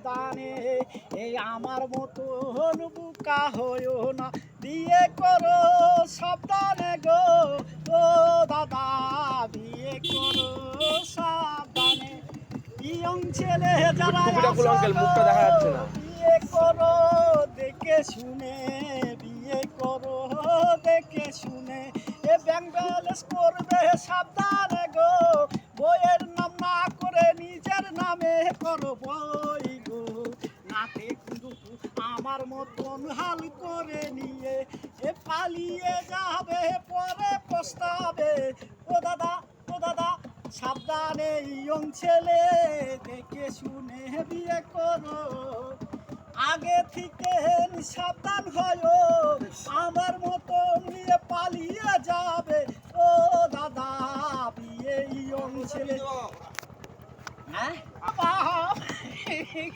সাবধানে, এই আমার মতন বুকা হইও না, বিয়ে করো সাবধানে গো, ও দাদা বিয়ে করো সাবধানে। ইয়ং ছেলে যারা টুপিটা খুলো আঙ্কেল, আছো মুখটা দেখা যাচ্ছে না। বিয়ে করো দেখে শুনে, বিয়ে করো দেখে শুনে, এ ব্যাংক ব্যালেন্স করবে সাবধানে গো, বইয়ের নাম না করে নিজের নামে করো বই গো, নাতে কিন্তু আমার মতন হাল করে নিয়ে এ পালিয়ে যাবে পরে পস্তাবে, ও দাদা ও দাদা সাবধানে ইয়ং ছেলে দেখে শুনে বিয়ে করো, আগে থেকে সাবধান হয়ো, আমার মতো নিয়ে পালিয়ে যাবে, ও দাদা বিয়ে ইয়ং ছেলে। হ্যাঁ